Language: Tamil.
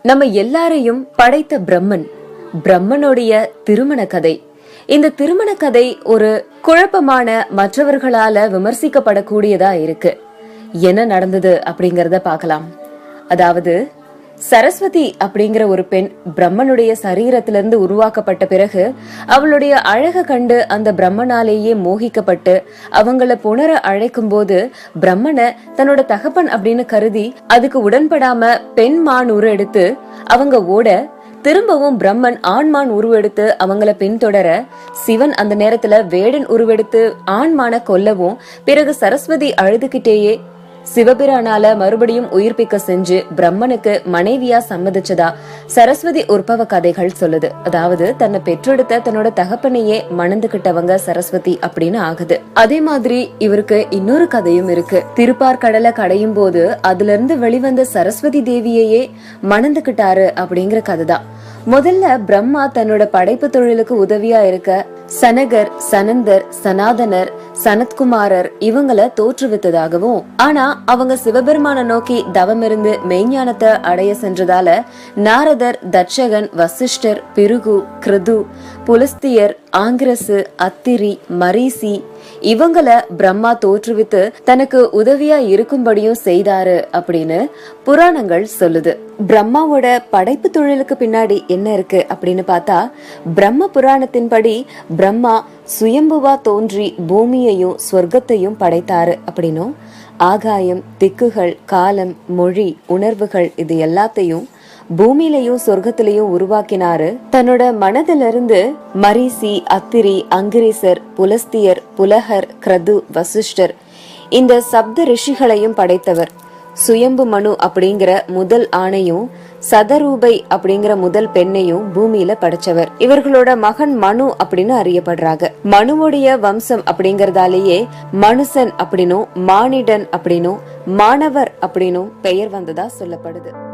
நம்ம எல்லாரையும் படைத்த பிரம்மனுடைய திருமண கதை. இந்த திருமண கதை ஒரு குழப்பமான, மற்றவர்களால விமர்சிக்கப்படக்கூடியதா இருக்கு. என்ன நடந்தது அப்படிங்கறத பார்க்கலாம். அதாவது, சரஸ்வதி அப்படிங்கிற ஒரு பெண் பிரம்மனுடைய சரீரத்திலிருந்து உருவாக்கப்பட்ட பிறகு அவளுடைய அழக கண்டு அந்த பிரம்மனாலேயே மோகிக்கப்பட்டு அவங்கள புணர அழைக்கும் போது பிரம்மனை தன்னோட தகப்பன் அப்படின்னு கருதி அதுக்கு உடன்படாம பெண் மான் உருவெடுத்து அவங்க ஓட, திரும்பவும் பிரம்மன் ஆண்மான் உருவெடுத்து அவங்கள பின்தொடர, சிவன் அந்த நேரத்துல வேடன் உருவெடுத்து ஆண்மான கொல்லவும், பிறகு சரஸ்வதி அழுதுகிட்டேயே சிவபிரானால மறுபடியும் உயிர்ப்பிக்க செஞ்சு பிரம்மனுக்கு மனைவியா சம்மதிச்சதா சரஸ்வதி உற்பவ கதைகள் சொல்லுது. அதாவது, தன்னை பெற்றெடுத்த தன்னோட தகப்பனையே மணந்துகிட்டவங்க சரஸ்வதி அப்படின்னு ஆகுது. அதே மாதிரி இவருக்கு இன்னொரு கதையும் இருக்கு. திருப்பார்கடலை கடையும் போது அதுல இருந்து வெளிவந்த சரஸ்வதி தேவியையே மணந்துகிட்டாரு அப்படிங்கிற கதைதான். முதல்ல பிரம்மா தன்னோட படைப்பு தொழிலுக்கு உதவியா இருக்க சனகர், சனந்தர், சனாதனர், சனத்குமாரர் இவங்களை தோற்றுவித்ததாகவும், ஆனா அவங்க சிவபெருமான நோக்கி தவமிருந்து மெய்ஞானத்தை அடைய சென்றதால நாரதர், தட்சகன், வசிஷ்டர், பிருகு, கிருது, புலஸ்தியர், ஆங்கிரசு, அத்திரி, மரீசி இவங்களை பிரம்மா தோற்றுவித்து தனக்கு உதவியா இருக்கும்படியும் செய்தாரு அப்படின்னு புராணங்கள் சொல்லுது. பிரம்மாவோட படைப்பு தொழிலுக்கு பின்னாடி என்ன இருக்கு அப்படின்னு பார்த்தா, பிரம்ம புராணத்தின்படி பிரம்மா சுயம்புவா தோன்றி பூமியையும் சொர்க்கத்தையும் படைத்தாரு அப்படின்னும், ஆகாயம், திக்குகள், காலம், மொழி, உணர்வுகள் இது எல்லாத்தையும் பூமியிலையும் சொர்க்கத்திலையும் உருவாக்கினாரு. தன்னோட மனதிலிருந்து மரீசி, அத்திரி, அங்கிரிசர், புலஸ்தியர், புலகர், கிரது, வசிஷ்டர் இந்த சப்த ரிஷிகளையும் படைத்தவர். சுயம்பு மனு அப்படிங்கிற முதல் ஆணையும் சதரூபை அப்படிங்கிற முதல் பெண்ணையும் பூமியில படைச்சவர். இவர்களோட மகன் மனு அப்படின்னு அறியப்படுறாங்க. மனுவுடைய வம்சம் அப்படிங்கறதாலேயே மனுசன் அப்படின்னும், மானிடன் அப்படின்னும், மாணவர் அப்படின்னும் பெயர் வந்ததா சொல்லப்படுது.